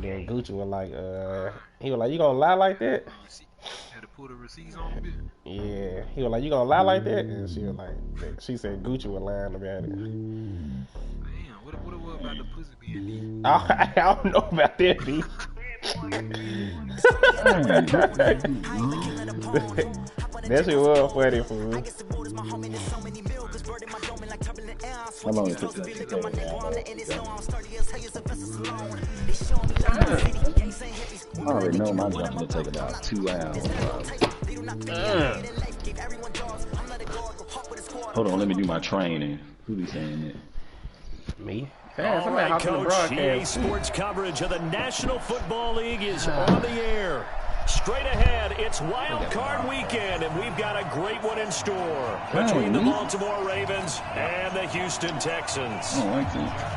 And then Gucci was like, he was like, you gonna lie like that? Had to pull the receipts on a bit. Yeah, he was like, you gonna lie like that? And she was like, she said Gucci was lying about it. Damn, what it was about the pussy being deep? I don't know about that, D. That shit was funny for me. How long it took to I already know my jump will take about 2 hours. Hold on, let me do my training. Who be saying that? Me? All right, Coach. EA Sports coverage of the National Football League is on the air. Straight ahead, it's Wild Card Weekend, and we've got a great one in store between the Baltimore Ravens and the Houston Texans. Oh, I like that.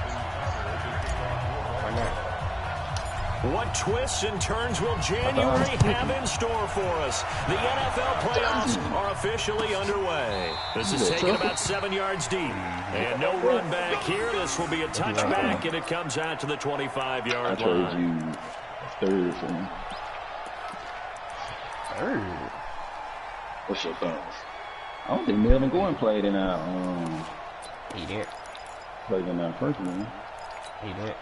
What twists and turns will January have in store for us? The NFL playoffs are officially underway. This is taken about 7 yards deep. And no run back here. This will be a touchback, and it comes out to the 25-yard line. I told you third for me. Third? What's your thoughts? I don't think Melvin Gordon played in our He did. Played in our first one. He did.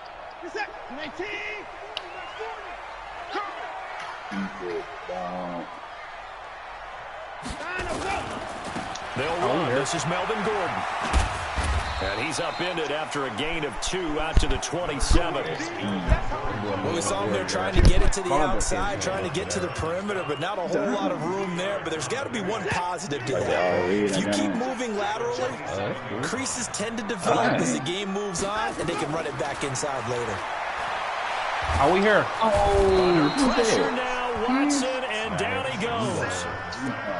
They'll run. This is Melvin Gordon. And he's upended after a gain of 2 out to the 27. Well, we saw him there trying to get it to the outside, trying to get to the perimeter, but not a whole lot of room there. But there's got to be one positive to that. If you keep moving laterally, creases tend to develop as the game moves on, and they can run it back inside later. Are we here? Under pressure now, Watson, and down he goes.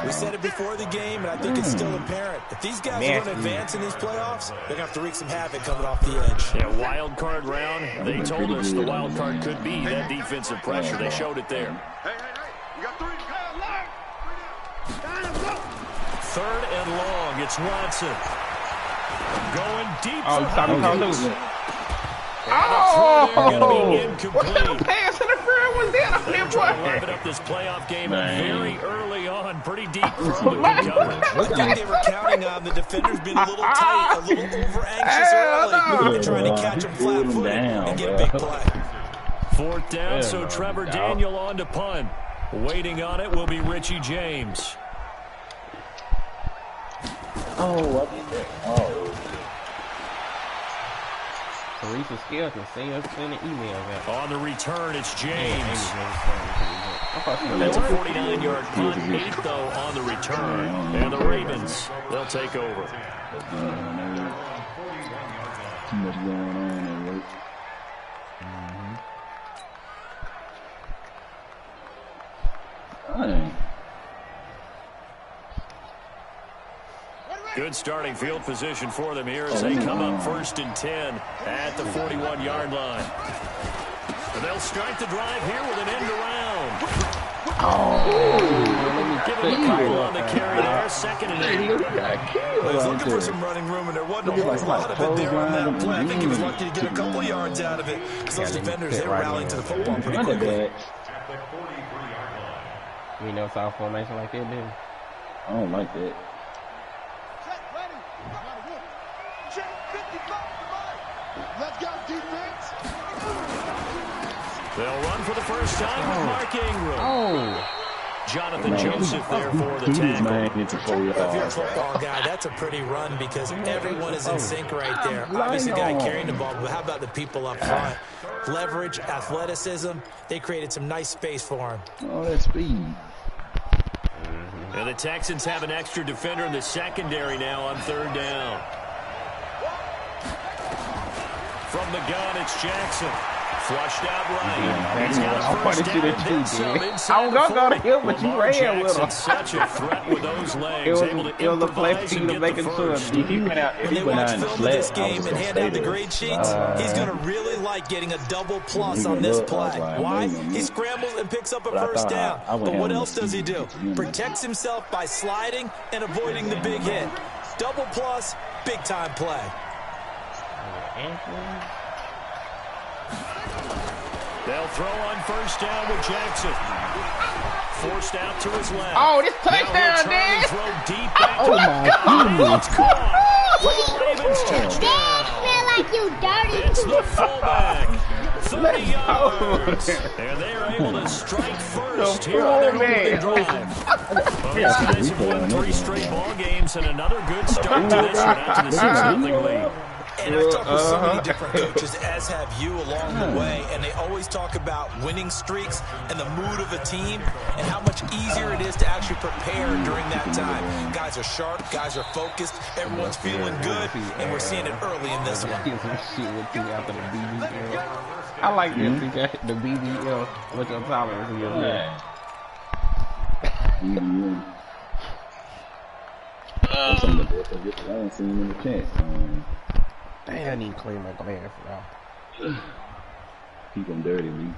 We said it before the game, and I think it's still apparent. If these guys are going to advance in these playoffs, they're going to have to wreak some havoc coming off the edge. Yeah, wild card round. They told us the wild card could be that defensive pressure. They showed it there. You got 3 to go. Third and long. It's Watson. Going deep for Hopkins. Oh! What kind of pass interference was that on that boy? Wrapping up this playoff game very early on, pretty deep from the coverage. I think they were counting on the defenders being a little tight, a little over-anxious early, and trying to catch them flat-footed and get a big play. 4th down, so Trevor Daniel on to punt. Waiting on it will be Richie James. Oh, Teresa Skelton, send us an email. On the return, it's James. That's a 49-yard punt, 8 though on the return. And the Ravens, they'll take over. Too much going on at work. Dang. Good starting field position for them here as they come up 1st and 10 at the 41-yard line. And they'll start the drive here with an end around. Give him a couple on the carry there. 2nd and 8. Well, he was looking for some running room, and there wasn't a whole lot of it there on that play. I think he was lucky to get a couple yards out of it. Because those defenders, they were rallying to the football pretty quickly. We know South formation like that, dude. I don't like that. Let's go, defense. They'll run for the first time with Mark Ingram. Jonathan Joseph there for the tackle. If you're a football guy, that's a pretty run because everyone is in sync right there. Obviously, the guy carrying the ball, but how about the people up front? Leverage, athleticism. They created some nice space for him. Oh, that's speed. And the Texans have an extra defender in the secondary now on 3rd down. From the gun, it's Jackson. Flushed out right. He's got his first down and then some inside I was going to go to him, but you ran with him. Such a threat with those legs. Able to improvise and get the first. If he went out, When they watch film of this game and hand out the grade sheets, he's going to really like getting a double plus on this play. Why? He scrambles and picks up a first down. But what else does he do? Protects himself by sliding and avoiding the big hit. Double plus, big-time play. They'll throw on first down with Jackson. Forced out to his left. Oh, this touchdown, Dan! Throw deep back oh my goodness. Ravens touchdown. Smell like you dirty. It's the fullback. 30 yards. And they're able to strike first here on their opening drive. Well, these guys have won 3 straight ball games and another good start to this one out to the 6-0 lead. And I've talked with so many different coaches, as have you along the way, and they always talk about winning streaks and the mood of a team and how much easier it is to actually prepare during that time. Guys are sharp, guys are focused, everyone's feeling good, and we're seeing it early in this one. I like this, the BBL. What's your tolerance in your head? That's some of the best I haven't seen in the chat. Dang, I need to clean my glass now. Keep them dirty, Lee.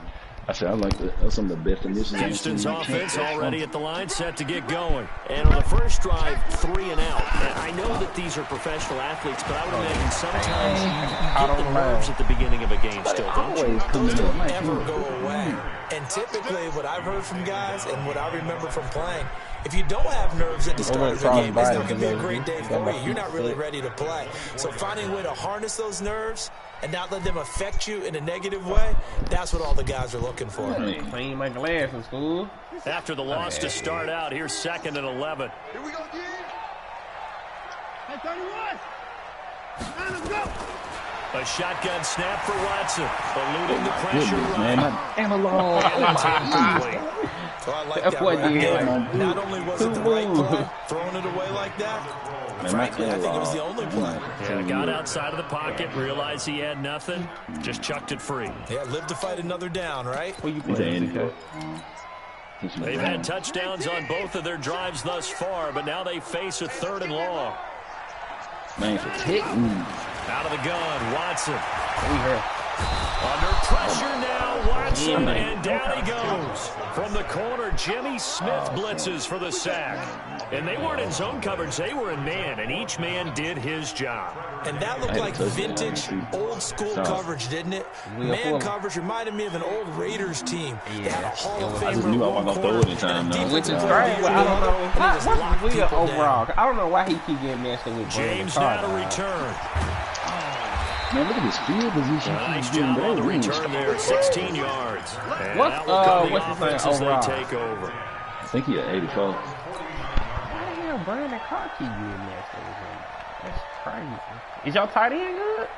I said I like that's some of the best initiatives. Houston's offense already at the line, set to get going. And on the first drive, 3 and out. And I know that these are professional athletes, but I would imagine sometimes you get the nerves at the beginning of a game still, don't you? Those don't ever go away. And typically, what I've heard from guys and what I remember from playing, if you don't have nerves at the start of the game, it's not going to be a great day for you. You're not really ready to play. So finding a way to harness those nerves and not let them affect you in a negative way, that's what all the guys are looking for. Clean my glass in school. After the loss to start out, here's 2nd and 11. Here we go again. Hey, 31. Let's go. A shotgun snap for Watson, eluding the pressure Man, run. analog. So I like that right there. Not only was it the right play, throwing it away like that, frankly, I think it was the only play. Yeah, got outside of the pocket, realized he had nothing, just chucked it free. Yeah, live to fight another down, right? They've had touchdowns on both of their drives thus far, but now they face a 3rd and long. Man, for hitting. Out of the gun, Watson. Under pressure now, Watson, and down he goes. From the corner, Jimmy Smith blitzes for the sack. And they weren't in zone coverage, they were in man, and each man did his job. And that looked like vintage, old-school coverage, didn't it? Man coverage reminded me of an old Raiders team. They had a Hall of Famer long corner and a defensive player. What's Will overall? I don't know why he keep getting messed with James now to return. Man, look at his field position. Nice job on the return there, 16 yards. And what's his name overall? Take over. I think he had 84. Why the hell Brandon Clark keep getting messed with him? That's crazy. Is y'all tight end good?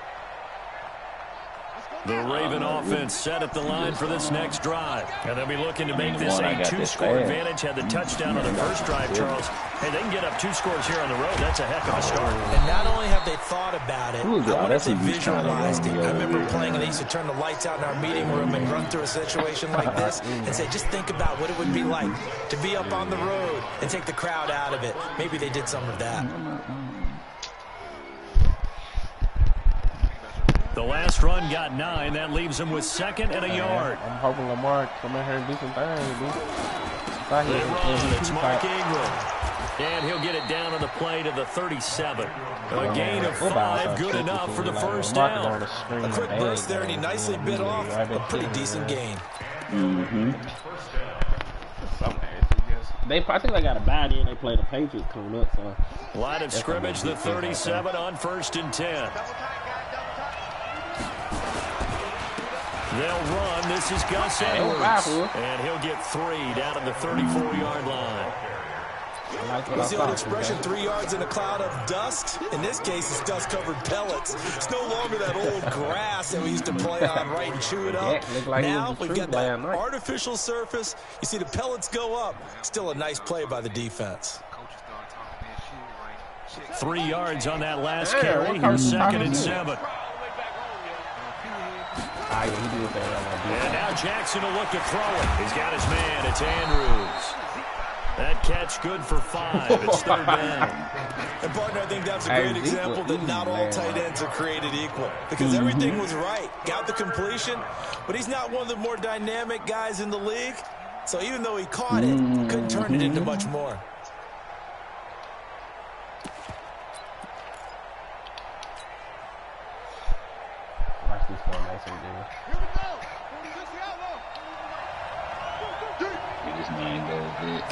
The Raven offense set at the line for this next drive. And they'll be looking to make this a 2-score advantage. Had the touchdown on the first drive, Charles. Hey, they can get up 2 scores here on the road. That's a heck of a start. And not only have they thought about it, I wonder if they visualized it. I remember playing and they used to turn the lights out in our meeting room and run through a situation like this and say, just think about what it would be like to be up on the road and take the crowd out of it. Maybe they did some of that. The last run got 9. That leaves him with 2nd and a yard. I'm hoping Lamar come in here and do some things, dude. They run. It's Mark Ingram. And he'll get it down on the play to the 37. A gain of 5, good enough for the first down. A quick burst there, and he nicely bit off a pretty decent gain. I think they got a bad in. They play the Patriots coming up. So. Line of scrimmage, the 37 on 1st and 10. They'll run. This is Gus Edwards. And he'll get 3 down at the 34-yard line. What's the old expression, 3 yards in a cloud of dust? In this case, it's dust-covered pellets. It's no longer that old grass that we used to play on, right, and chew it up. Now we've got that artificial surface. You see the pellets go up. Still a nice play by the defense. 3 yards on that last carry. Here's 2nd and 7. And now Jackson will look to throw it. He's got his man. It's Andrews. That catch good for 5. It's 3rd down. And, partner, I think that's a great example that not all tight ends are created equal. Because everything was right. Got the completion, but he's not one of the more dynamic guys in the league. So even though he caught it, couldn't turn it into much more. Watch this formation, dude. Here we go. 46 the outlet. this man goes big.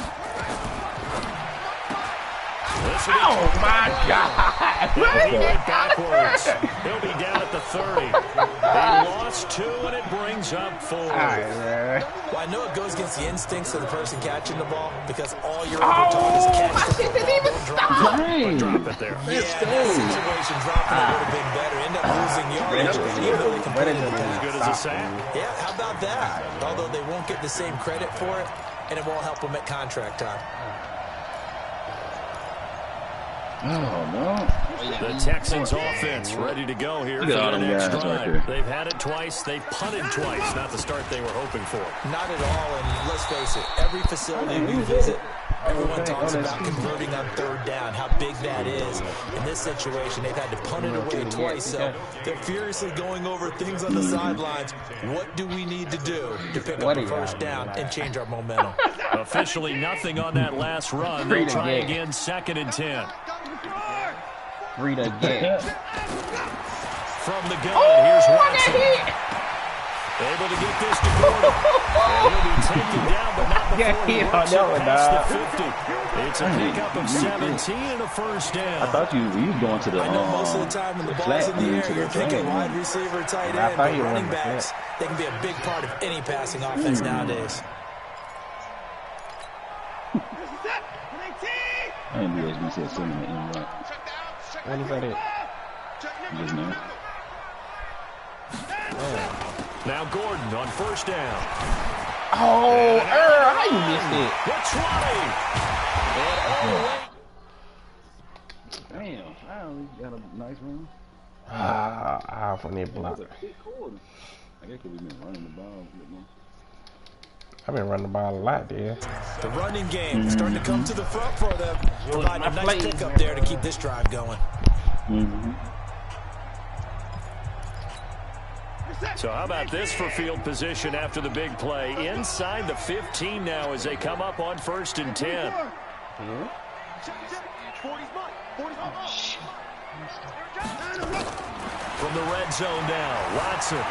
Oh my God! He went backwards. He'll be down at the 30. They lost 2, and it brings up 4. All right, man. Well, I know it goes against the instincts of the person catching the ball because all you're ever taught is catch the shit didn't even stop. Drop it there. Yeah, that situation dropping it would have been better. End up losing yardage, even though they completed the pass. As good as a sack. Yeah, how about that? Although they won't get the same credit for it, and it won't help them at contract time. Oh, no. The Texans offense ready to go here for the next drive. They've had it twice. They've punted twice. Not the start they were hoping for. Not at all, and let's face it, every facility we visit, everyone talks about converting on 3rd down, how big that is. In this situation, they've had to punt it away twice, so they're furiously going over things on the sidelines. What do we need to do to pick up a 1st down and change our momentum? Officially nothing on that last run. They'll try again, 2nd and 10. Read again. From the gun, here's Watson. Able to get this to Gordon. And he'll be taken down, but not before he works it past the 50. It's a pickup of 17 and a 1st down. I thought you were going to the I know most of the time when the ball's in the air, you're thinking wide receiver, tight end, but running backs, they can be a big part of any passing offense nowadays. I didn't realize we said something in the right. When is that it? Just now. Now Gordon on 1st down. Oh, how you missed it? The 20. Damn, finally got a nice run. Ah, from that block. I guess we've been running the ball a bit more. I've been running the ball a lot there. The running game is starting to come to the front for them. Provide a nice pickup there to keep this drive going. So how about this for field position after the big play? Inside the 15 now as they come up on 1st and 10. From the red zone now, Watson.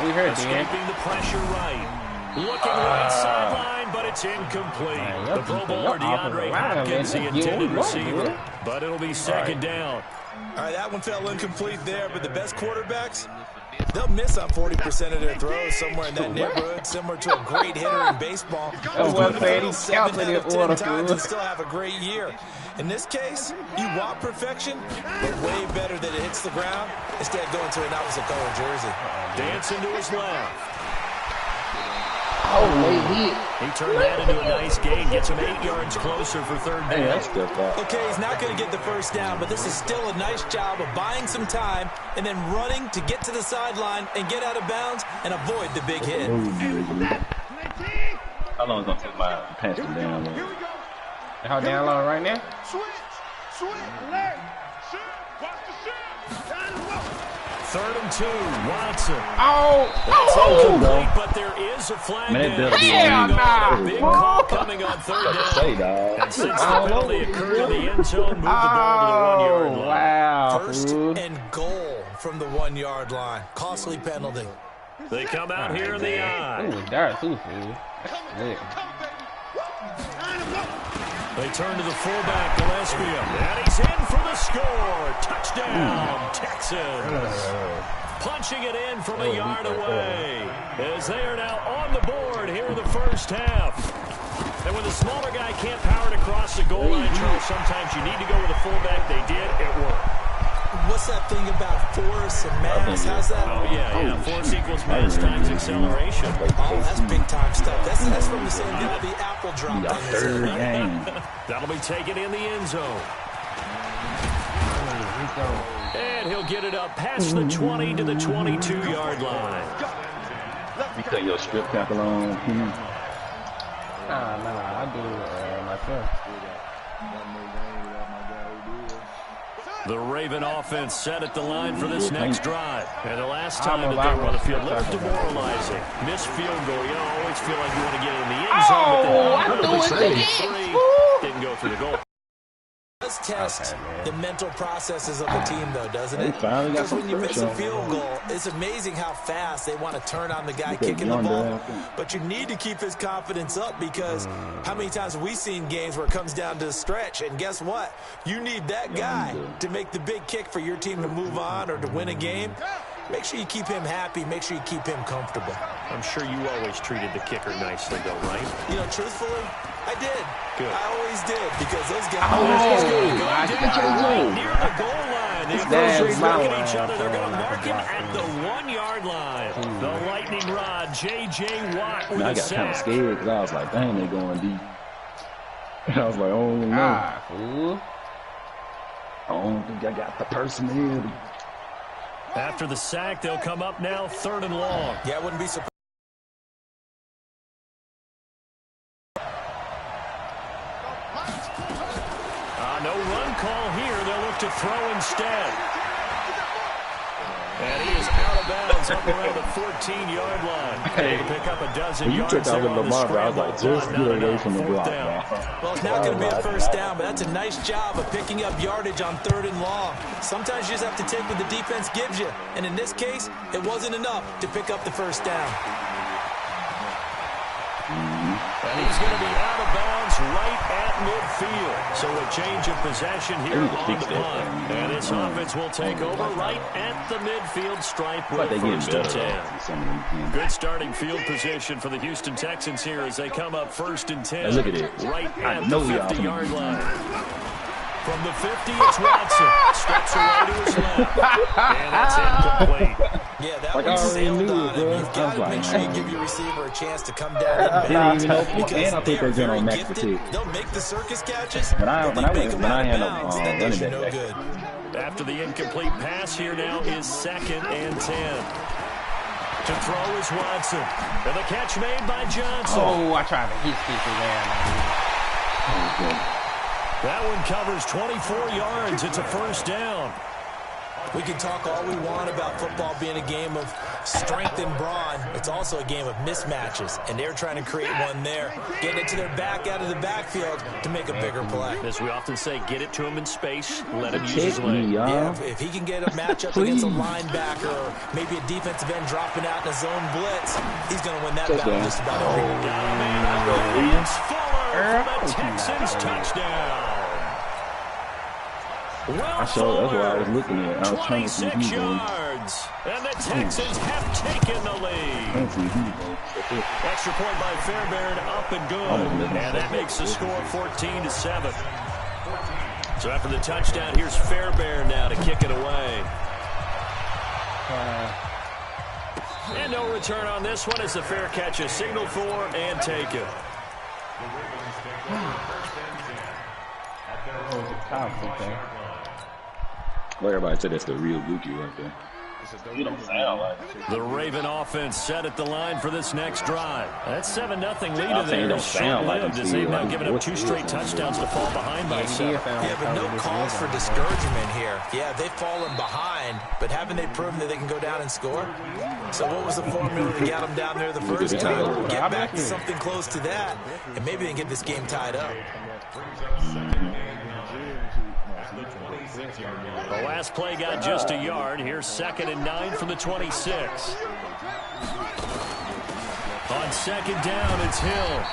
We heard escaping the pressure right. Looking right sideline, but it's incomplete. The Pro Bowler DeAndre Hopkins, the intended receiver. But it'll be 2nd down. All right, that one fell incomplete there, but the best quarterbacks, they'll miss on 40% of their throws somewhere in that neighborhood, similar to a great hitter in baseball. That's what I'm saying. He's 7 counting out of it 10 order times and still have a great year. In this case, you want perfection, but way better that it hits the ground instead of going to an opposite color jersey. Dancing to his left. Oh, late hit. He turned that into a nice gain, gets him 8 yards closer for 3rd down. Okay, he's not going to get the 1st down, but this is still a nice job of buying some time and then running to get to the sideline and get out of bounds and avoid the big hit. How long is it going to take my pass him down low? How down low right now? Alert. Watch the shit. 3rd and 2, Watson. Oh, Incomplete, but there is a flag down. Hell nah. Big call coming on 3rd down. And since the penalty occurred in the end zone, move the ball to the 1-yard line. Wow. 1st and goal from the 1-yard line. Costly penalty. They come out here in the eye. Ooh, dark too, fool. Lit. They turn to the fullback, Gillespie, and he's in for the score. Touchdown, Texans. Punching it in from a yard away as they are now on the board here in the 1st half. And when the smaller guy can't power it across the goal line, Charles, sometimes you need to go with a fullback. They did. It worked. What's that thing about force and mass? How's that? Oh, yeah. Force equals mass times acceleration. Oh, that's big-time stuff. That's from the same guy the apple dropped on his head. That'll be taken in the end zone. And he'll get it up past the 20 to the 22-yard line. You cut your strip tackle on. Nah, I do myself. The Raven offense set at the line for this next drive. And the last time that they were on the field, a little demoralizing. Missed field goal. You always feel like you want to get it in the end zone. But then didn't go through the goal. does test the mental processes of a team, though, doesn't it? Finally got Because when you miss a field goal, it's amazing how fast they want to turn on the guy kicking the ball. But you need to keep his confidence up because how many times have we seen games where it comes down to the stretch? And guess what? You need that guy to make the big kick for your team to move on or to win a game. Make sure you keep him happy. Make sure you keep him comfortable. I'm sure you always treated the kicker nicely, though, right? You know, truthfully, I did. Good. I always did because those guys. Right near the goal line. The officials look at each other. They're going to mark him at the 1-yard line. The lightning rod, J.J. Watt with I a got kind of sack. scared because I was like, dang, they going deep. And I was like, oh, no. I don't think I got the personality. After the sack, they'll come up now 3rd and long. Yeah, I wouldn't be surprised. No run call here. They'll look to throw instead. And he is out of bounds up around the 14-yard line. They pick up a dozen yards took out there with on the Lamar, I was like, scramble. just get away from the block, man. Well, it's not going to be a first down, but that's a nice job of picking up yardage on 3rd and long. Sometimes you just have to take what the defense gives you. And in this case, it wasn't enough to pick up the first down. And he's going to be out of bounds right at midfield. So a change of possession here on the punt. And this offense will take over right at the midfield stripe with 1st and 10. Good starting field position for the Houston Texans here as they come up 1st and 10. Look at it. Right at the 50-yard line. From the 50, it's Watson. Steps away to his left. And that's incomplete. Yeah, that one sailed on him. You've got to make sure you give your receiver a chance to come down and bounce. Because they are very gifted. They'll make the circus catches, but they make them out of bounds. That does you no good. After the incomplete pass here now is 2nd and 10. To throw is Watson. And the catch made by Johnson. Oh, I tried to hit there. That one covers 24 yards. It's a 1st down. We can talk all we want about football being a game of strength and brawn. It's also a game of mismatches, and they're trying to create one there. Getting it to their back out of the backfield to make a bigger play. As we often say, get it to him in space, let him use his leg. Yeah, if he can get a matchup against a linebacker or maybe a defensive end dropping out in a zone blitz, he's going to win that battle just about every game. It's Fuller for the Texans touchdown. That's what I was looking at. I was trying to see 26 yards, and the Texans have taken the lead. Extra point by Fairbairn, up and good, and that makes the score 14-7. So after the touchdown, here's Fairbairn now to kick it away. And no return on this one. It's a fair catch, a signal for and taken. Well, everybody said that's the real Buki right there. You don't sound like it. The Raven offense set at the line for this next drive. That 7-0 lead saying there don't is sound like short-lived it, as they've Steve. now given up What 2 is straight it? touchdowns to fall behind by 7. Yeah, but no cause for discouragement here. Yeah, they've fallen behind, but haven't they proven that they can go down and score? So what was the formula that got them down there the first time? Get back to something close to that, and maybe they can get this game tied up. The last play got just a yard. Here's 2nd and 9 from the 26. On 2nd down, it's Hill.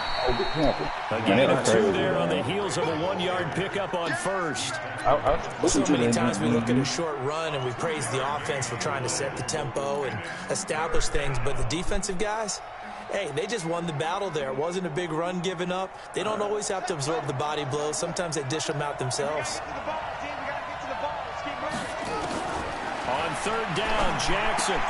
Again, a 2 there on the heels of a 1-yard pickup on 1st. So many times we look at a short run and we praise the offense for trying to set the tempo and establish things, but the defensive guys, hey, they just won the battle there. It wasn't a big run given up. They don't always have to absorb the body blows. Sometimes they dish them out themselves. On 3rd down, Jackson.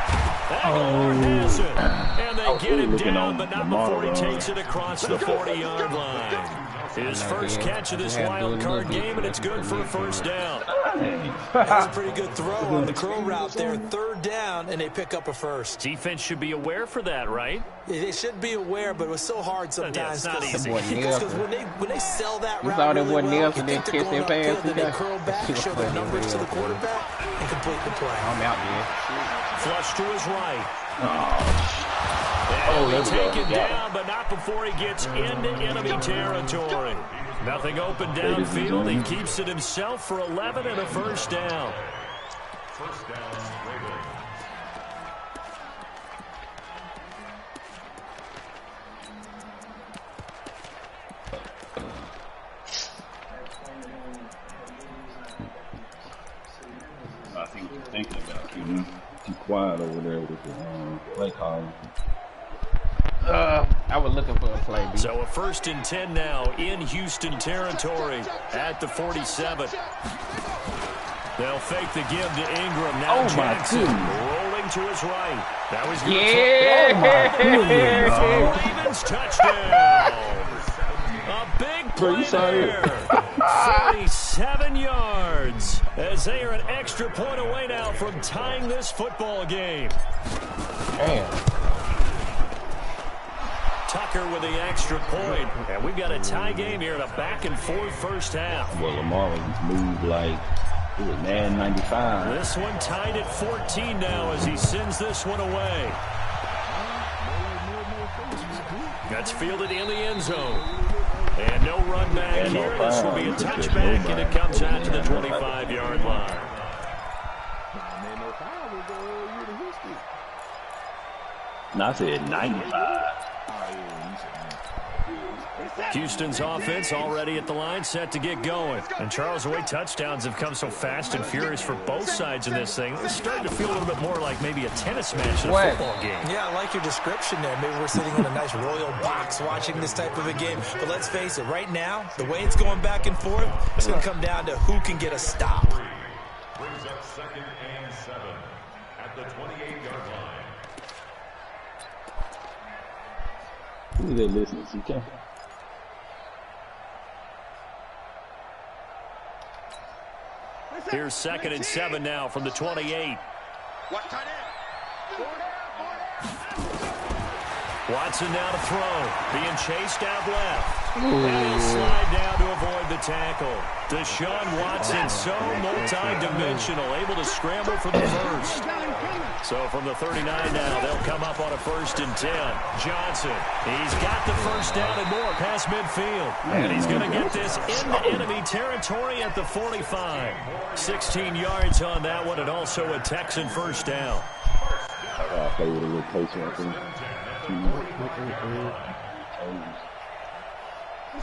Aguilar has it. And they get him down, but not before he takes it across the 40-yard line. His first catch of this wild card game, and it's good for a 1st down. That was a pretty good throw on the curl route there. 3rd down, and they pick up a 1st. Defense should be aware for that, right? They should be aware, but it was so hard sometimes. Yeah, it's not easy. Because when they sell that route really well, you think they're going upfield, then they curl back, show their numbers to the quarterback, and complete the play. I'm out, man. Flush to his right. He'll be taken down, but not before he gets into enemy territory. Nothing open downfield. He keeps it himself for 11 and a first down. First down, Ravens. I think you're thinking about keeping too quiet over there with the play calling. I was looking for a play. B. So a 1st and 10 now in Houston territory at the 47. They'll fake the give to Ingram. Now Jackson rolling to his right. That was good. Ravens touchdown. A big play there. 47 yards as they are an extra point away now from tying this football game. Damn. Tucker with the extra point. And we've got a tie game here in a back-and-forth first half. Well, Lamar was moved like it was Madden 95. This one tied at 14 now as he sends this one away. That's fielded in the end zone. And no run back here. This will be a touchback, and it comes out to the 25-yard line. No, I said 95. Houston's offense already at the line, set to get going. And Charles, the way touchdowns have come so fast and furious for both sides in this thing, it's starting to feel a little bit more like maybe a tennis match in a football game. Yeah, I like your description there. Maybe we're sitting in a nice royal box watching this type of a game. But let's face it, right now, the way it's going back and forth, it's going to come down to who can get a stop. Brings up 2nd and 7 at the 28-yard line. Who is that listening to? CK? Here's 2nd and 7 now from the 28. Watson now to throw. Being chased out left. And he'll slide down to avoid the tackle. Deshaun Watson, so multi-dimensional, able to scramble for the first. So from the 39 now, they'll come up on a 1st and 10. Johnson, he's got the first down and more past midfield. And he's going to get this into enemy territory at the 45. 16 yards on that one, and also a Texan first down. I play with a little coach, I think.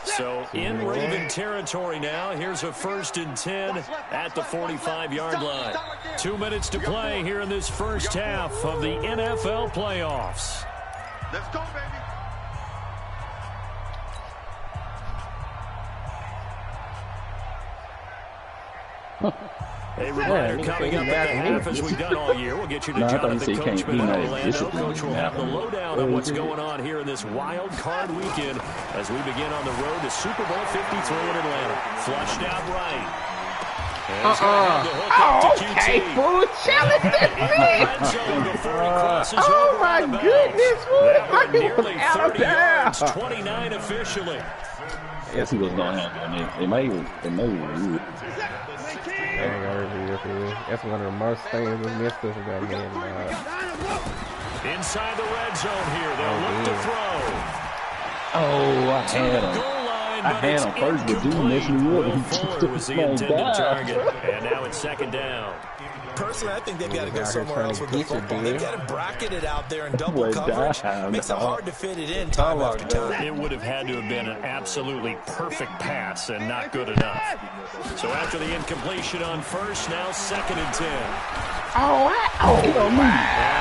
So in Raven territory now. Here's a 1st and 10 at the 45-yard line. 2 minutes to play here in this first half of the NFL playoffs. Let's go, baby. A reminder coming up at the half, as we've done all year. We'll get you to Jonathan Coachman in Orlando. Coach will have the lowdown on what's going on here in this wild card weekend as we begin on the road to Super Bowl 53 in Atlanta. Flushed out right. Okay, fool, challenge this man. Oh my goodness, fool. Nearly 30 yards, 29 officially. Yes, he was going to happen. They may be. That's one of the most things we missed us about me. Inside the red zone here, they'll look to throw. Oh, I had him first, but dude messed me up. Fuller was the intended target, and now it's 2nd down. Personally, I think they've got to go somewhere else with the football. They've got to bracket it out there in double coverage. Makes it hard to fit it in time after time. It would have had to have been an absolutely perfect pass and not good enough. So after the incompletion on first, now 2nd and 10. And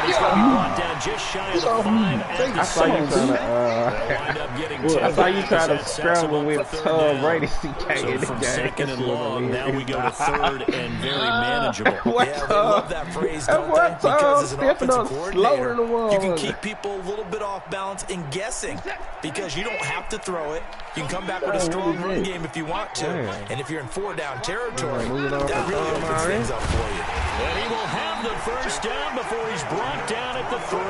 he's going to be brought down just shy of the 5 at the I saw you trying to scramble with Brady CK so in the from game. 2nd and long, now we go to 3rd and very manageable. Yeah, they love that phrase, don't they? Because as an offensive coordinator, you can keep people a little bit off balance and guessing because you don't have to throw it. You can come back with a strong run game if you want to. And if you're in 4-down territory, that really opens things up for you. And he will have the first down before he's brought down at the 3.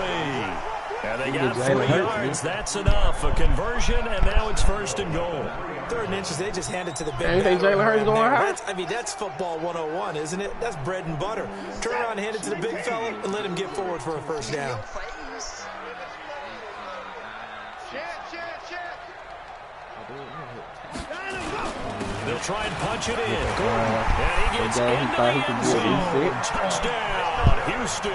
And they got 3 yards. That's enough. A conversion, and now it's 1st and goal. 3rd and inches, they just hand it to the big Anything Jalen Hurts going high? I mean, that's football 101, isn't it? That's bread and butter. Turn around and hand it to the big fella and let him get forward for a first down. They'll try and punch it in. And he gets into the end zone. Touchdown, Houston.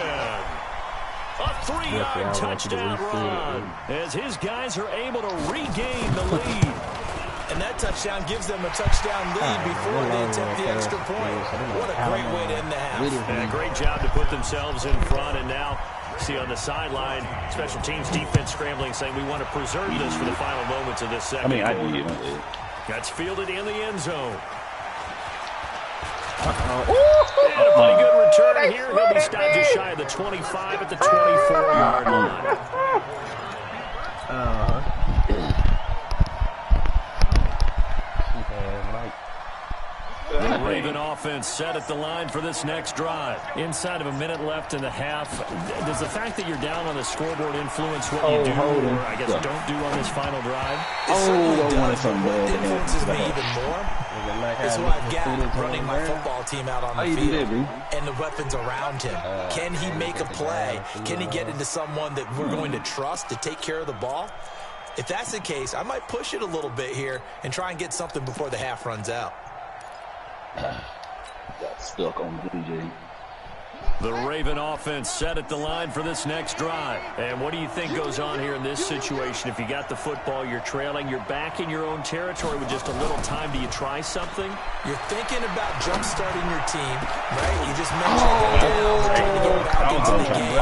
A 3-yard touchdown run as his guys are able to regain the lead. And that touchdown gives them a touchdown lead before they attempt the extra point. What a great way to end the half. And a great job to put themselves in front. And now, see on the sideline, special teams defense scrambling, saying we want to preserve this for the final moments of this second quarter. That's fielded in the end zone. And a pretty good return here. He'll be stopped just shy of the 25 at the 24-yard line. The Raven offense set at the line for this next drive. Inside of a minute left in the half. Does the fact that you're down on the scoreboard influence what you do, or I guess don't do on this final drive? It certainly does. What influences me even more is who I've got running my football team out on the field and the weapons around him. Can he make a play? Can he get into someone that we're going to trust to take care of the ball? If that's the case, I might push it a little bit here and try and get something before the half runs out. Got stuck on DJ. The Raven offense set at the line for this next drive. And what do you think goes on here in this situation? If you got the football, you're trailing, you're back in your own territory with just a little time. Do you try something? You're thinking about jump-starting your team, right? You just mentioned that trying to get back into the game.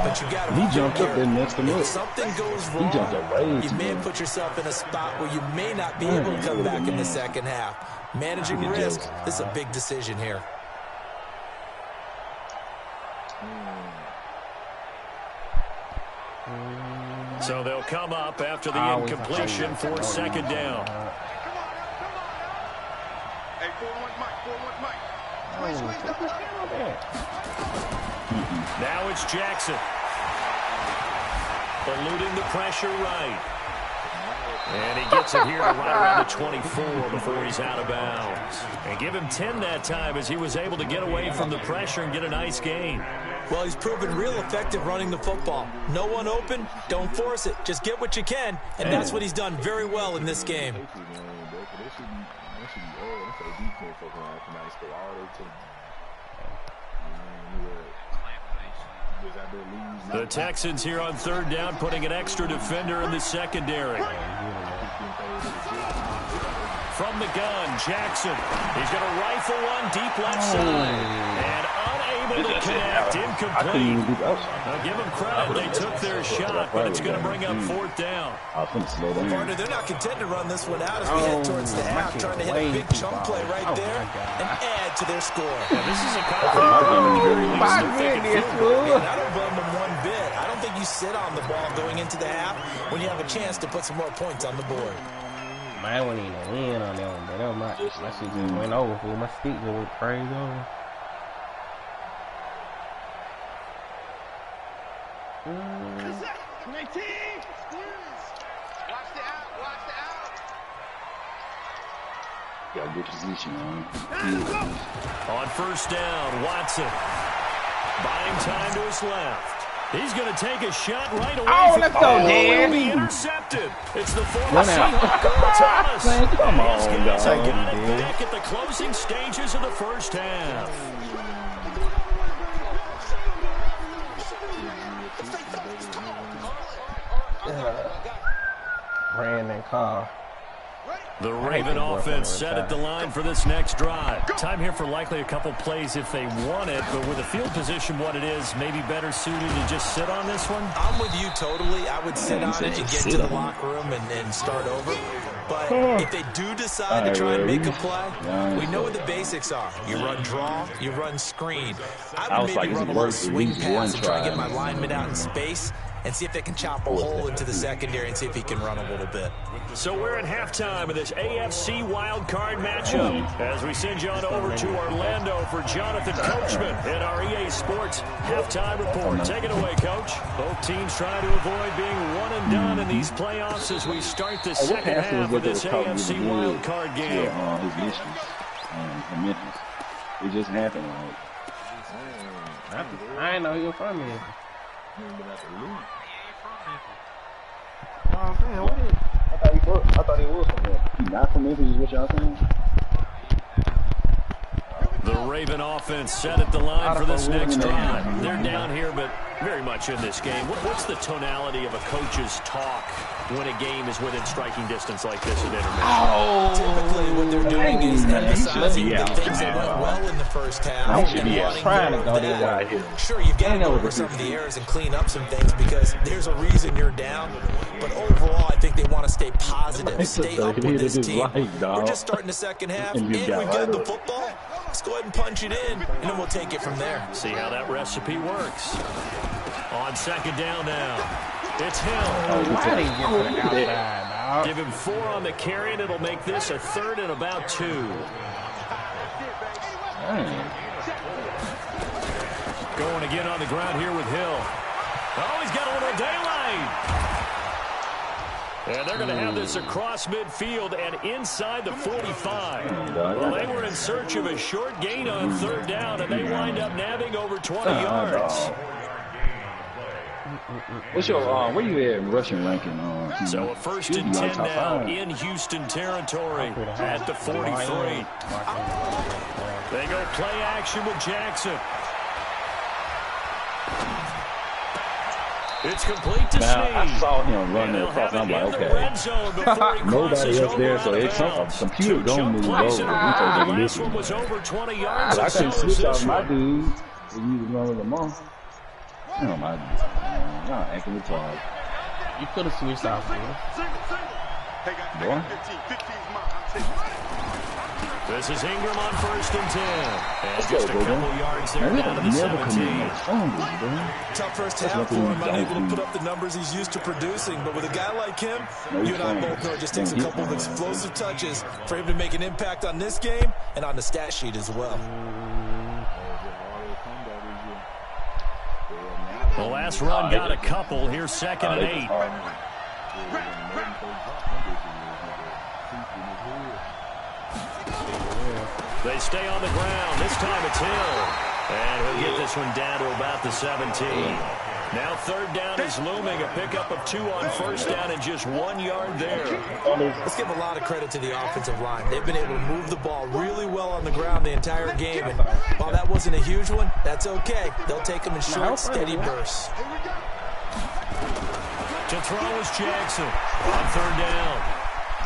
But you got to he jumped up and messed him up. If something goes wrong, you may put yourself in a spot where you may not be able to come back in the second half. Managing risk, this is a big decision here. So they'll come up after the incompletion for second down. Now it's Jackson. Eluding the pressure right. And he gets it here right around the 24 before he's out of bounds. And give him 10 that time as he was able to get away from the pressure and get a nice gain. Well, he's proven real effective running the football. No one open, don't force it. Just get what you can, and that's what he's done very well in this game. The Texans here on third down, putting an extra defender in the secondary. From the gun, Jackson. He's going to rifle one deep left side. And unable to connect, incomplete. Now give them credit, they took their shot, but it's going to bring up fourth down. Partner, they're not content to run this one out as we head towards the half, trying to hit a big chunk play right there and add to their score. Now, this is a confident game. I don't blame them one bit. I don't think you sit on the ball going into the half when you have a chance to put some more points on the board. I wouldn't even win on that one, but that was my shit just went over. Fool. My stick just went crazy over. Got a good position, man. On first down, Watson. Buying time to his left. He's going to take a shot right away. Oh, let's go, Dan. Be intercepted. It's the former Seahawk, Earl Thomas. Man, come on, His guys dog. have got it back at the closing stages of the first half. Brandon Carr. The Raven offense set at the line for this next drive. Time here for likely a couple plays if they want it, but with the field position what it is, maybe better suited to just sit on this one? I'm with you totally. I would sit on it and get to the locker room and start over. But if they do decide to try and make a play, we know what the basics are. You run draw, you run screen. I would maybe run a little swing pass and try and get my lineman out in space and see if they can chop a hole into the secondary and see if he can run a little bit. So we're at halftime of this AFC wildcard matchup as we send you on over to Orlando for Jonathan Coachman at our EA Sports halftime report. Take it away, Coach. Both teams trying to avoid being one and done in these playoffs as we start the second half of this AFC wildcard game. Yeah, his mistress from Memphis. It just happened. I didn't know he was from here. saying, what is? I thought he was from there. He not from Memphis, is what y'all saying? The Raven offense set at the line for this next drive. They're down here, but very much in this game. What's the tonality of a coach's talk when a game is within striking distance like this at intermission? Typically, what they're doing is emphasizing the things that went well in the first half and wanting trying to more go of there. that. Sure, you've got to go over some of the errors and clean up some things because there's a reason you're down. But overall, I think they want to stay positive, stay up with this team. We're just starting the second half, and we've got the football. Let's go ahead and punch it in, and then we'll take it from there. See how that recipe works. On second down now, it's Hill. Why didn't get to the outside, dog? Give him 4 on the carry, and it'll make this a 3rd and about 2. Going again on the ground here with Hill. Oh, he's got a little daylight. And they're going to have this across midfield and inside the 45. Well, they were in search of a short gain on 3rd down, and they wind up nabbing over 20 yards. What's your where you at in rushing ranking? So a 1st and 10 now in Houston territory at the 43. They go play action with Jackson. It's complete to Snead. I saw him running across, and I'm like, okay. Nobody else there, so it's a computer don't move over. The last one was over 20 yards. I couldn't switch off my dude. When you was running them off. Oh, my dude. Y'all acting retarded. You could have switched off, man. Boy. This is Ingram on 1st and 10. And just a couple yards there down to the 17. Tough first half for him, unable to put up the numbers he's used to producing. But with a guy like him, you and I both know it just takes a couple of explosive touches for him to make an impact on this game and on the stat sheet as well. The last run got a couple. Here's 2nd and 8. They stay on the ground. This time it's Hill. And he'll get this one down to about the 17. Now 3rd down is looming. A pickup of 2 on 1st down and just 1 yard there. Let's give a lot of credit to the offensive line. They've been able to move the ball really well on the ground the entire game. And while that wasn't a huge one, that's okay. They'll take them in short, steady bursts. To throw is Jackson on 3rd down.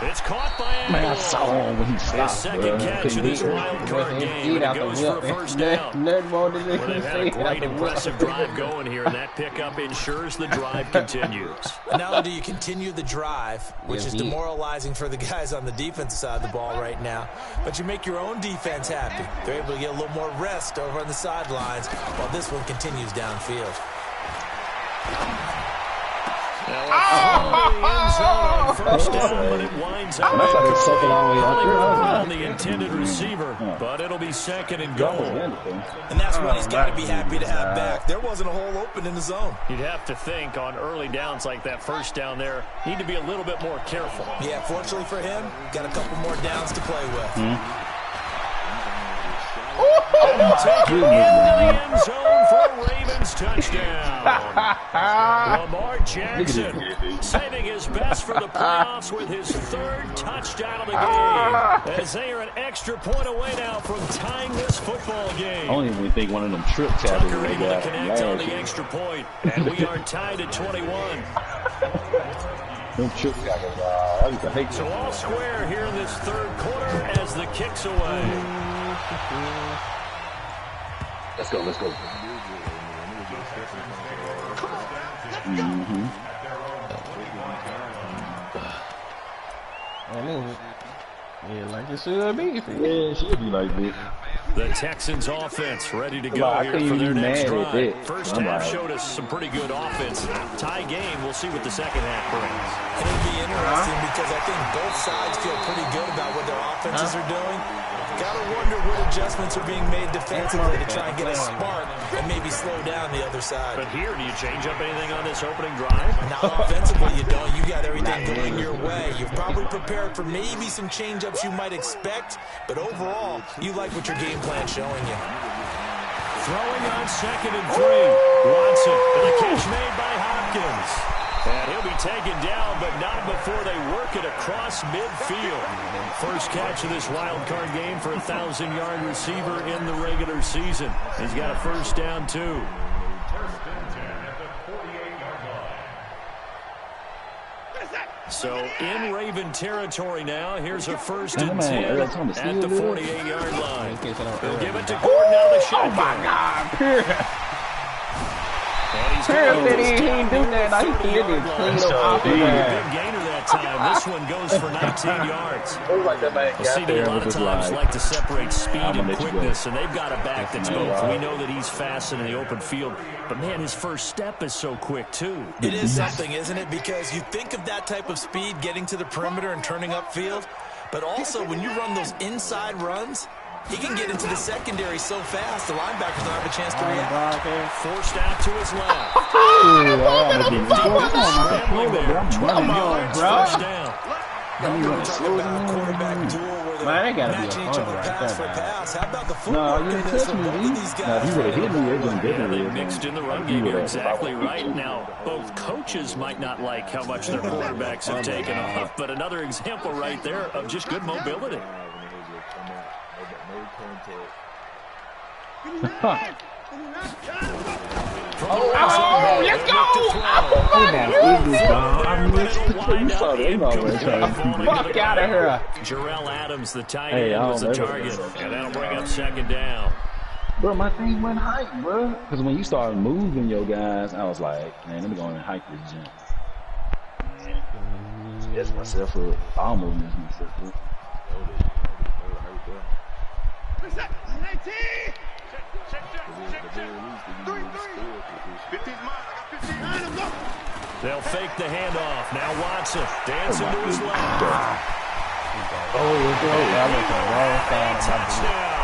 It's caught by Angle. Man, I saw him when he stopped. His 2nd catch of this wild card game, and it goes for a 1st down. Well, they've had a great, impressive drive going here, and that pickup ensures the drive continues. Not only do you continue the drive, which is demoralizing for the guys on the defensive side of the ball right now, but you make your own defense happy. They're able to get a little more rest over on the sidelines while this one continues downfield. Now the end zone on 1st down, but it winds up on the intended receiver, but it'll be 2nd and goal. And that's what he's got to be happy to have back. There wasn't a hole open in the zone. You'd have to think on early downs like that 1st down there, need to be a little bit more careful. Yeah, fortunately for him, got a couple more downs to play with. Taking into the end zone for a Ravens touchdown. Lamar Jackson saving his best for the playoffs with his 3rd touchdown of the game. As they are an extra point away now from tying this football game. I don't even think one of them trips happened. Tucker able to connect on the extra point, and we are tied at 21. Them trips I used to hate So all square here in this 3rd quarter as the kick's away. Let's go, let's go. Yeah, like it should be. Yeah, it should be like this. The Texans offense ready to go here for their next drive. First half showed us some pretty good offense. Tie game, we'll see what the second half brings. It'll be interesting because I think both sides feel pretty good about what their offenses are doing. Gotta wonder what adjustments are being made defensively to try and get a spark and maybe slow down the other side. But here, do you change up anything on this opening drive? Not offensively, you don't. You got everything going your way. You've probably prepared for maybe some change-ups you might expect, but overall, you like what your game plan's showing you. Throwing on 2nd and 3. Watson, and a catch made by Hopkins. And he'll be taken down, but not before they work it across midfield. First catch of this wild card game for a 1,000-yard receiver in the regular season. He's got a first down, too. So in Raven territory now. Here's a 1st and 10 at the 48-yard line. They'll give it to Gordon out of the shotgun. Oh, my God. Pierce said he ain't do that. Now he did it. Clean up off his ass. Big gainer that time. This one goes for 19 yards. CD a lot of times like to separate speed and quickness, and they've got a back that's both. We know that he's fast in the open field, but, man, his first step is so quick, too. It is something, isn't it? Because you think of that type of speed getting to the perimeter and turning upfield, but also when you run those inside runs, he can get into the secondary so fast, the linebackers don't have a chance to react. Forced out to his left. Come on, bro. First down. Man, they gotta be a fun right there. How about the football? No, you didn't touch me, dude. Now, if you would have hit me, it would have been They mixed in the run game. You're exactly right. Now, both coaches might not like how much their quarterbacks have taken off, but another example right there of just good mobility. Oh, let's go! Fuck out of here. Jarrell Adams, the tight end, was the target, and that'll bring up 2nd down. Bro, my thing went hike, bro. Because when you started moving your guys, I was like, man, let me go and hike this gym. That's myself up. I almost messed myself up. They'll fake the handoff. Now Watson dancing to his left. Touchdown.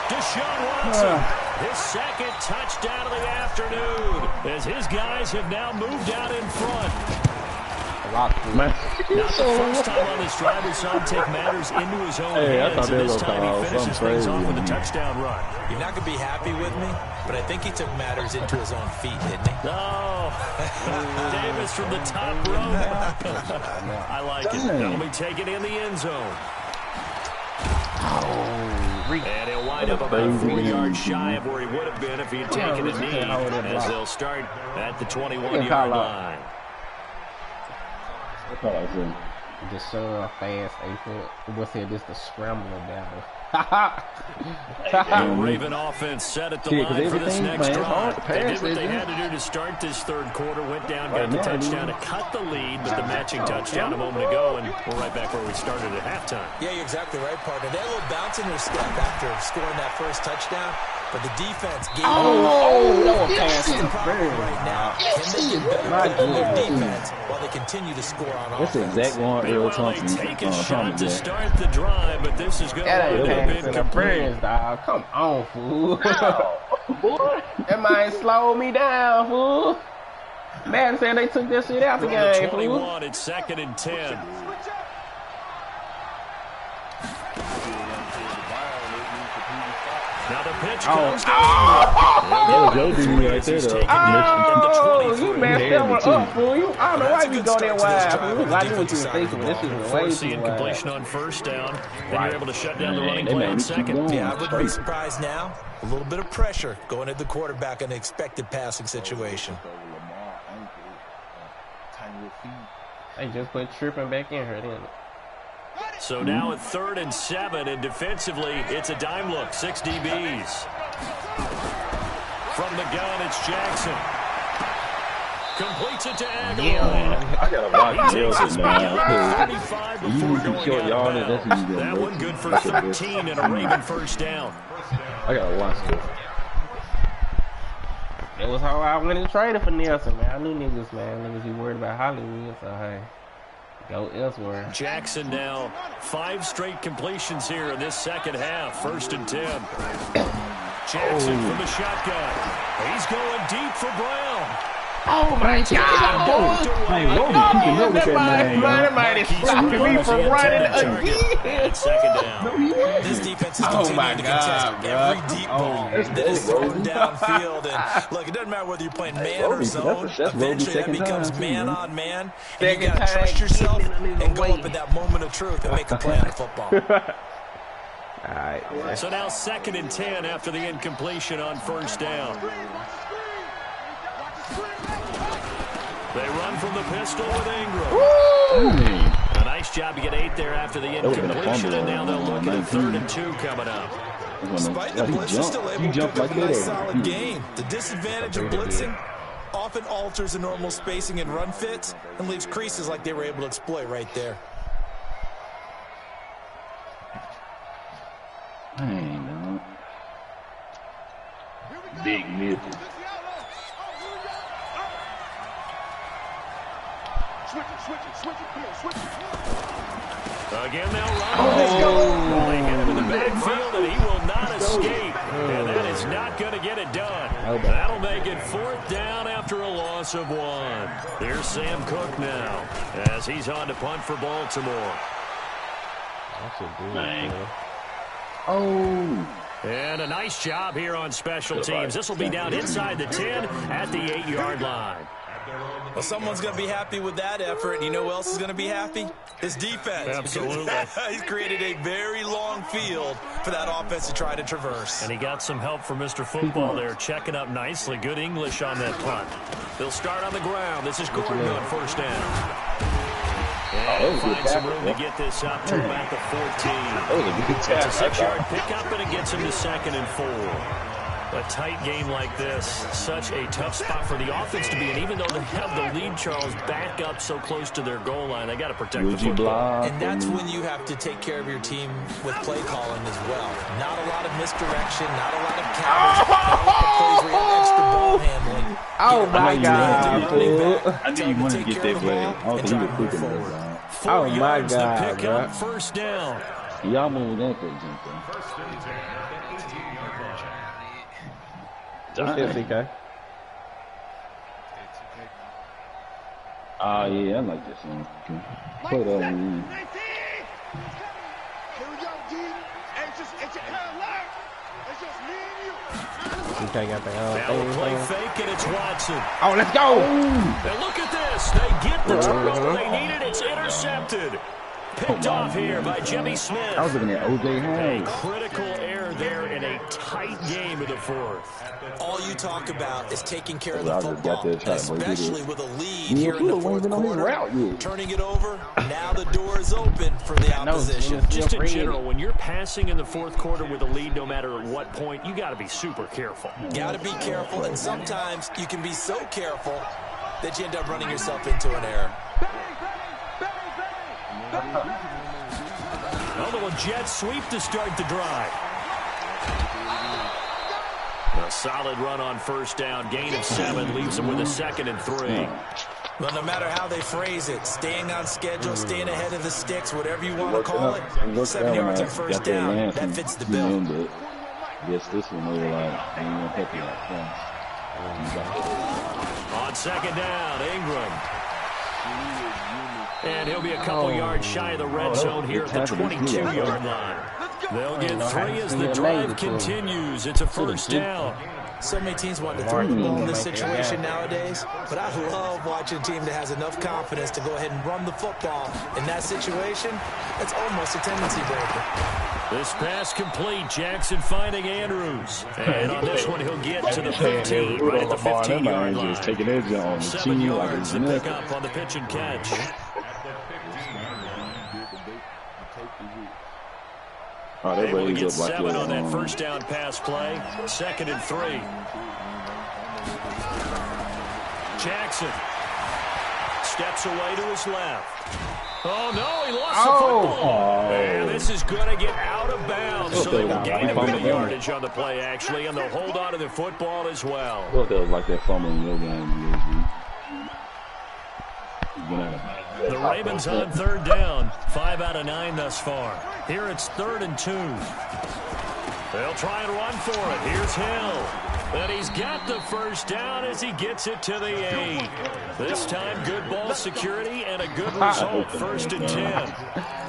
Deshaun Watson, his 2nd touchdown of the afternoon, as his guys have now moved out in front. Not the first time on this drive we saw him take matters into his own hands, and this time he finishes things off with a touchdown run. You're not going to be happy with me, but I think he took matters into his own feet, didn't he? No. Davis from the top row. I like it. That'll be taken in the end zone. And he'll wind up about 4 yards shy of where he would have been if he had taken a knee, as they'll start at the 21-yard line. Just so fast, what's it? Just a scrambling battle. Raven offense set at the line for this next drive. They did what they had to do to start this 3rd quarter. Went down, got the touchdown to cut the lead, but the matching touchdown a moment ago, and we're right back where we started at halftime. Yeah, you're exactly right, partner. They had a little bounce in their step after scoring that first touchdown, but the defense gave that was passing. Right now, can they get better on their defense while they continue to score on offense? That's the exact one Earl Thompson. Take a shot to start the drive, but this is going to be a bit incomplete. Dog. Come on, fool. That might slow me down, fool. Madden said they took this shit out the game, 21, fool. it's 2nd and 10. Now the pitch comes down. You messed that one up, fool. I don't know why you go that wide, fool. I knew what you were thinking, but this is way Forcing too incompletion wide. on 1st down. Then you're able to shut down the running play on 2nd. Yeah, I wouldn't be surprised now. A little bit of pressure going at the quarterback in an expected passing situation. They just put tripping back in her, didn't it? So now at 3rd and 7, and defensively, it's a dime look. 6 DBs. From the gun, it's Jackson. Completes it to Aguilar. I got to watch Takes Nelson, man. 35 before going out of bounds. That one good for 13 and a Raven first down. I got to watch this. It was how I went and traded for Nelson, man. I knew niggas, man. Niggas be worried about Hollywood, so hey, go elsewhere. Jackson now 5 straight completions here in this 2nd half. 1st and 10. Jackson from the shotgun. He's going deep for Brown. Oh my God! Hey, Logan, That might is stopping me from running again. Second down. This defense is Oh continuing my to God, contest every deep ball that is thrown Roby. downfield. And look, it doesn't matter whether you're playing man or zone. That's Roby's Eventually, that second becomes time, man too, on man. And Second you got to trust time, yourself getting in and the go up way. at that moment of truth and make a play on the football. All right. So now 2nd and 10 after the incompletion on first down. They run from the pistol with Ingram. A nice job to get 8 there after the incompletion, and now they'll look at a 3rd and 2 coming up. Despite the blitz, they're still able to pick up a nice solid game. The disadvantage of blitzing often alters the normal spacing and run fits and leaves creases like they were able to exploit right there. Dang, big nipple. Again, they'll run. They hit him in the backfield, and he will not escape. And that is not going to get it done. That'll make it 4th down after a loss of 1. Here's Sam Cook now as he's on to punt for Baltimore. That's a good one. Oh. And a nice job here on special teams. This will be down inside the 10 at the 8-yard line. Well, someone's going to be happy with that effort. And you know who else is going to be happy? His defense. Absolutely. He's created a very long field for that offense to try to traverse. And he got some help from Mr. Football there, checking up nicely. Good English on that punt. They'll start on the ground. This is Gordon on first down. And find some room to get this up to about the 14. It's a 6-yard pickup, and it gets him to 2nd and 4. A tight game like this, such a tough spot for the offense to be in. Even though they have the lead, Charles, back up so close to their goal line, they got to protect the football. And that's when you have to take care of your team with play calling as well. Not a lot of misdirection, not a lot of coverage, not a lot of plays where you have extra ball handling. Oh my God! I knew you wanted to get that play. I don't think he was quick enough. 4 yards to pick up first down. He almost that play, Jimmy. What's that, CK? Oh, yeah, I like this one. Put on. CK got the Now play fake, and it's Watson. Oh, let's go! And look at this. They get the turnover they needed. It's intercepted. Picked off here by Jimmy Smith. I was looking at O.J. A Howard. critical error there in a tight game of the 4th. All you talk about is taking care of the I just got football, that shot, boy. especially with a lead Yeah, here in the he wasn't 4th even on his quarter. route yet. Turning it over, now the door is open for the opposition. Just in general, when you're passing in the 4th quarter with a lead, no matter at what point, you got to be super careful. Got to be careful, and sometimes you can be so careful that you end up running yourself into an error. A little jet sweep to start the drive. A solid run on first down. Gain of 7 leaves them with a 2nd and 3. Well, no matter how they phrase it, staying on schedule, staying ahead of the sticks, whatever you want to call it, 7 yards on first down, that fits the bill. Yes, this one they were like, they ain't gonna help you like On 2nd down, Ingram. And he'll be a couple yards shy of the red zone here at the 22-yard line. They'll get 3 as the drive continues. It's a first down. So many teams want to throw the ball in this situation nowadays, but I love watching a team that has enough confidence to go ahead and run the football. In that situation, it's almost a tendency breaker. This pass complete. Jackson finding Andrews. And on this one, he'll get to the 15, right at the 15-yard line. Taking edge on 7 yards to pick up on the pitch and catch. Able to get 7 on that first down pass play. 2nd and 3. Jackson steps away to his left. Oh, no, he lost the football. And this is going to get out of bounds. So they will gain a bit of yardage on the play, actually, and they'll hold on to the football as well. I thought that was like that fumble in your game. The Ravens on 3rd down. 5 out of 9 thus far. Here it's 3rd and 2. They'll try and run for it. Here's Hill. But he's got the first down as he gets it to the 8. This time, good ball security and a good result, 1st and 10.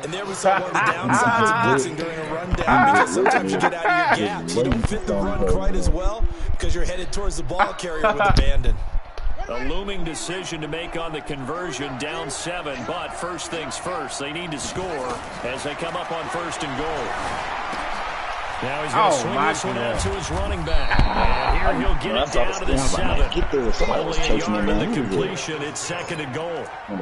And there we saw one of the downsides of blitzing during a rundown, because sometimes you get out of your gaps. You don't fit the run quite as well because you're headed towards the ball carrier with abandon. A looming decision to make on the conversion, down 7, but first things first, they need to score as they come up on 1st and goal. Now he's going to swing this one out to his running back. And here he'll get it down to the 7. Only a yard in the completion. It's 2nd and goal. In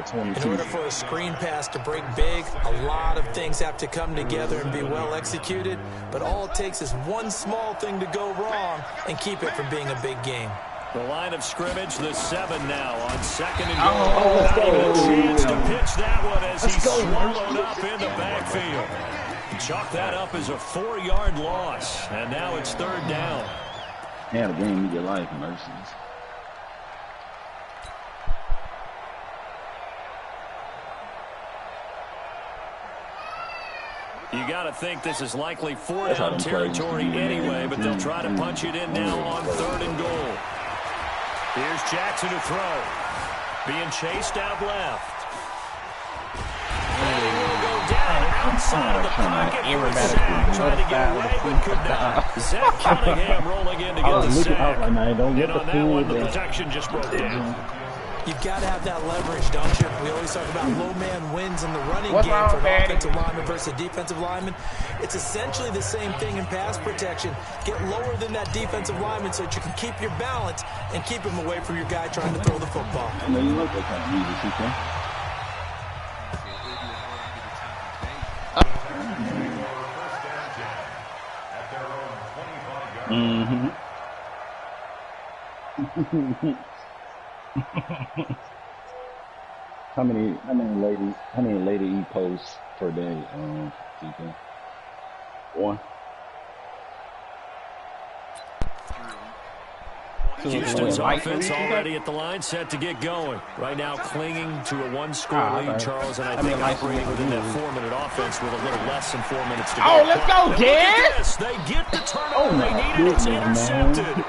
order for a screen pass to break big, a lot of things have to come together and be well executed. But all it takes is one small thing to go wrong and keep it from being a big game. The line of scrimmage, the 7 now on 2nd and goal. Not even a chance to pitch that one as he's swallowed up in the backfield. Chalk that up as a 4-yard loss, and now it's 3rd down. Yeah, the game of your life, mercies. You got to think this is likely 4-down territory anyway, but they'll try to punch it in now on 3rd and goal. Here's Jackson to throw. Being chased out left. And he will go down outside of the pocket for a sack. Trying to get away, but could not. Zach Cunningham rolling in to get the sack. And on that one, the protection just broke down. You've got to have that leverage, don't you? We always talk about low man wins in the running game for an offensive lineman versus a defensive lineman. It's essentially the same thing in pass protection. Get lower than that defensive lineman so that you can keep your balance and keep him away from your guy trying to throw the football. I know you like that kind of music, CK. How many lady you post per day, CK? 1. Houston's offense already at the line, set to get going. Right now clinging to a 1-score lead, Charles, and I think operating within that 4-minute offense with a little less than 4 minutes to go. Oh, let's go, Dan! They get the turnover they needed. It's intercepted.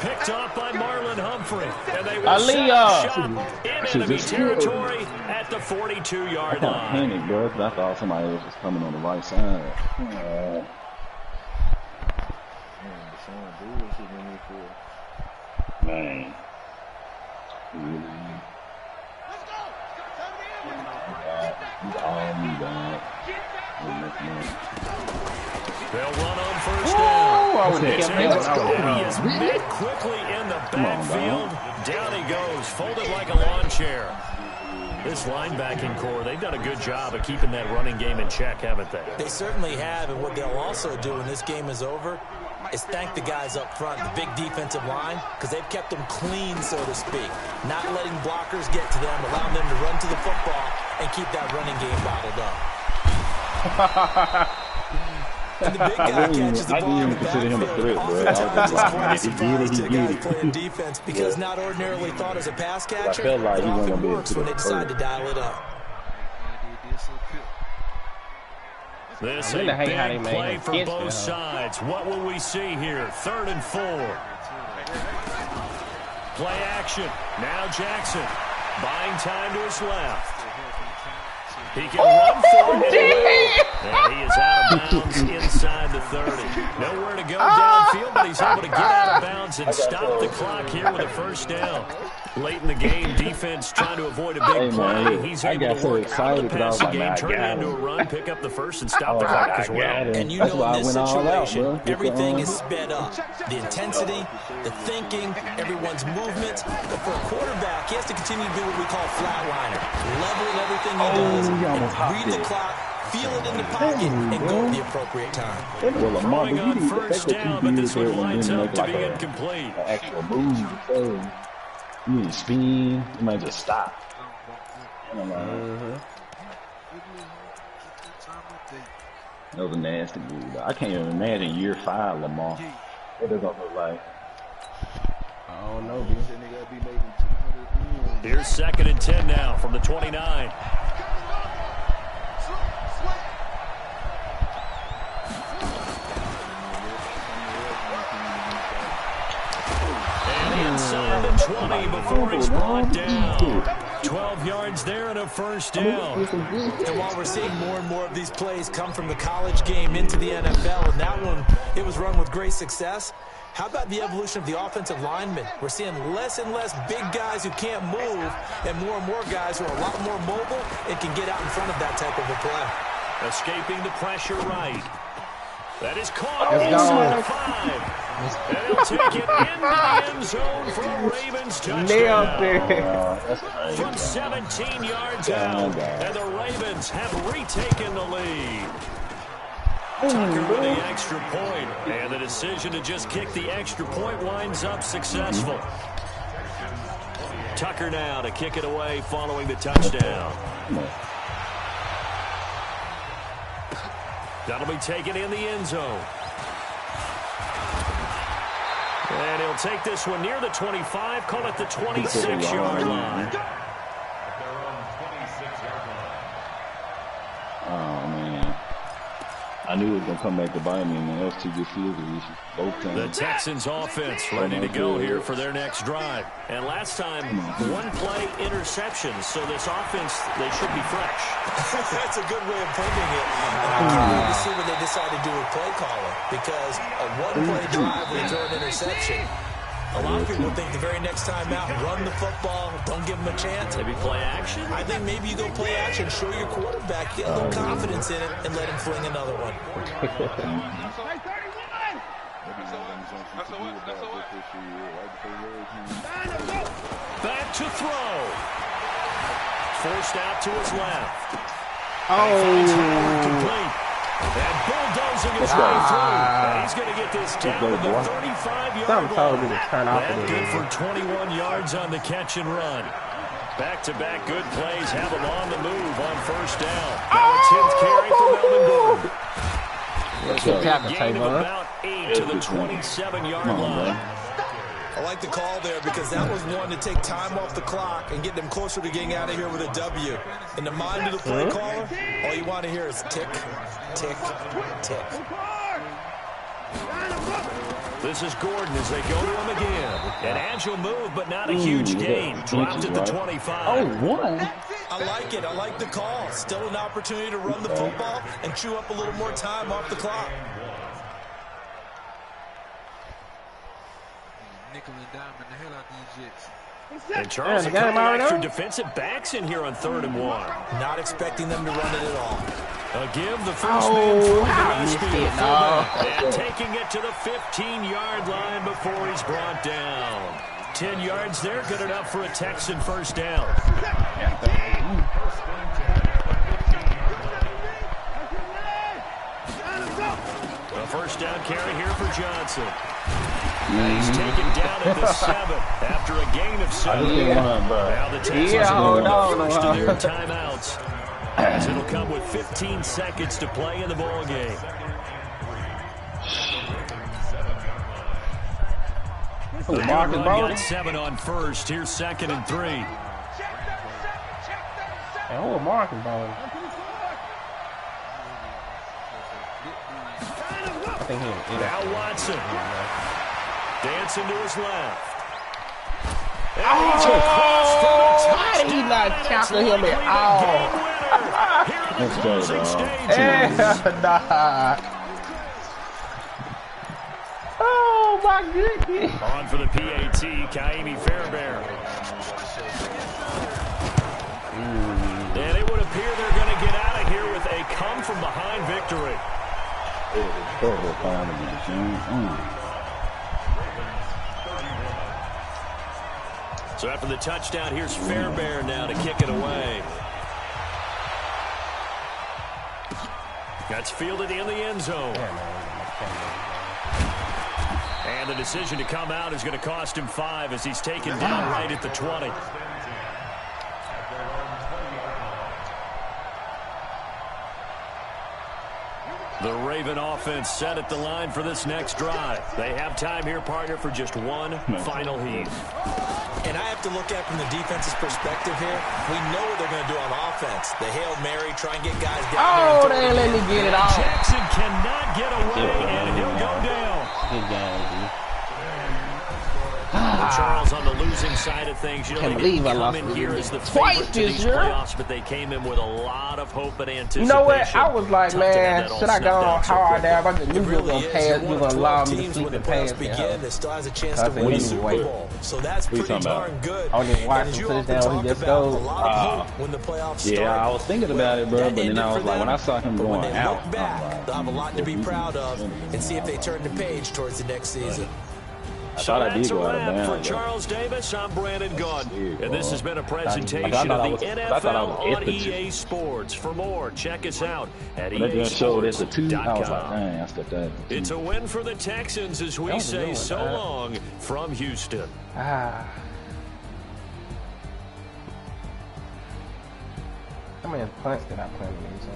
Picked off by Marlon Humphrey. And they will set a shot in enemy territory at the 42-yard line. I panicked, bro, because I thought somebody else was coming on the right side. Man. They'll run on 1st down. He is met quickly in the backfield. Down he goes, folded like a lawn chair. This linebacking core, they've done a good job of keeping that running game in check, haven't they? They certainly have, and what they'll also do when this game is over is thank the guys up front, the big defensive line, because they've kept them clean, so to speak. Not letting blockers get to them, allowing them to run to the football and keep that running game bottled up. And the big guy catches the ball in the backfield. Oftentimes it's quite a surprise to a guy playing defense because not ordinarily thought as a pass catcher, it often works when they decide to dial it up. This is a big play for both sides. What will we see here? 3rd and 4. Play action. Now Jackson buying time to his left. He can run for it. And he is out of bounds inside the 30. Nowhere to go downfield, but he's able to get out of bounds and stop the clock here with a 1st down. Late in the game, defense trying to avoid a big play. He's able to work out of the passing game, turn it into a run, pick up the 1st, and stop the clock as well. And you know in this situation, everything is sped up. The intensity, the thinking, everyone's movement. But for a quarterback, he has to continue to do what we call flatliner. Level everything he does, and read the clock, feel it in the pocket, and go at the appropriate time. Throwing on 1st down, but this one lines up to be incomplete. Actual move, you need to speed, you might just stop. That was a nasty move. I can't even imagine year 5 Lamar. What does that look like? I don't know, dude. Here's 2nd and 10 now from the 29. before he's brought down. 12 yards there and a first down. And while we're seeing more and more of these plays come from the college game into the NFL, and that one, it was run with great success, how about the evolution of the offensive linemen? We're seeing less and less big guys who can't move and more guys who are a lot more mobile and can get out in front of that type of a play. Escaping the pressure right. That is caught inside the 5. And he'll take it into the end zone for a Ravens touchdown. From 17 yards out, and the Ravens have retaken the lead. Tucker with the extra point, and the decision to just kick the extra point winds up successful. Tucker now to kick it away following the touchdown. That'll be taken in the end zone. And he'll take this one near the 25, call it the 26-yard line. Oh, man. I knew it was going to come back to bite me, man. That was too good field position. Both times. The Texans offense ready to go here for their next drive. And last time, one-play interceptions. So this offense, they should be fresh. That's a good way of putting it. And I can't wait to see what they decide to do with play calling. Because a one-play drive when you throw an interception, a lot of people think the very next time out, run the football, don't give them a chance. Maybe play action? I think maybe you go play action, show your quarterback, get a little confidence in it, and let him fling another one. Back to throw. Forced out to his left. Complete. And bulldozing his way through. And he's going to get this down to the 35-yard line. That good for 21 yards on the catch and run. Back-to-back good plays have him on the move on first down. Now a 10th carry for Melvin Gordon. Gain of about 8 to the 27-yard line. I like the call there because that was one to take time off the clock and get them closer to getting out of here with a W. In the mind of the play caller, all you want to hear is tick, tick, tick. This is Gordon as they go to him again. An agile move, but not a huge gain. Dropped at the 25. I like it. I like the call. Still an opportunity to run the football and chew up a little more time off the clock. Nickel and diamond the hell out these Jets. And Charles, a couple extra defensive backs in here on 3rd and 1. Not expecting them to run it at all. A give the first man for Gillespie. And taking it to the 15-yard line before he's brought down. 10 yards there, good enough for a Texan first down. A first down carry here for Johnson. He's taken down at the 7 after a gain of 7. Now the Texans are the first of their timeouts, as it'll come with 15 seconds to play in the ball game. The Marcus got 7 on first. Here's 2nd and 3. And who Marcus Bowling? I think he now Watson. Dancing to his left. Why did he not tackle him at all? Oh my goodness. On for the PAT, Kaimi Fairbairn. And it would appear they're going to get out of here with a come-from-behind victory. So after the touchdown, here's Fairbairn now to kick it away. That's fielded in the end zone. And the decision to come out is going to cost him 5 as he's taken down right at the 20. The Raven offense set at the line for this next drive. They have time here, partner, for just one final heave. And I have to look at from the defense's perspective here. We know what they're going to do on offense. The Hail Mary, try and get guys down there. They let me get it off. Jackson cannot get away, and he'll go down. Good game, dude. Charles, on the losing side of things, you know, Can't they believe I didn't lost come in here as the twice favorite to this these year. playoffs, but they came in with a lot of hope and anticipation. You know what? I was like, Tough to have man, that all should I go snuffed on out so hard quickly. down? I just knew you were really going to is. pass. You're You one were of going to allow 12 me to teams sleep when the and pass playoffs begin that still has a chance to That's win what the you Super wait. Bowl. So that's What you pretty talking about? darn good. I didn't watch And as him you sit often down. talk He just about, goes. a lot of hope when the playoffs start. Yeah, I was thinking about it, bro, That but then ended I was for like, them, when I saw him but when going they out, look back, I'm like, they'll have a lot to be proud of and see if they turn the page towards the next season. I So thought I that's did a go out of wrap bounds. for though. Charles Davis. I'm Brandon Gunn. Shit, And this boy. has been a I presentation thought I of was- the I thought I was NFL at on the EA Sports. For more, check us out at When they just showed us a 2, I was like, easports.com. dang, I stepped out. It's a win for the Texans as we That was a say good one, so man. long from Houston. Ah. How many punts did I play in these?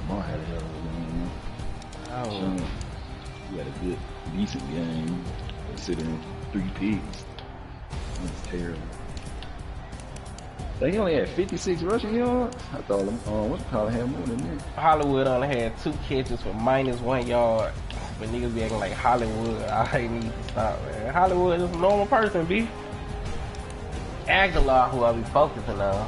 Lamar had a hell of a game, man. Oh. He had a good, decent game, considering 3 picks. That's terrible. He only had 56 rushing yards. I thought what's probably had more than that. Hollywood only had 2 catches for -1 yard. But niggas be acting like Hollywood. I need to stop, man. Hollywood is a normal person, B. Aguilar, who I be focusing on.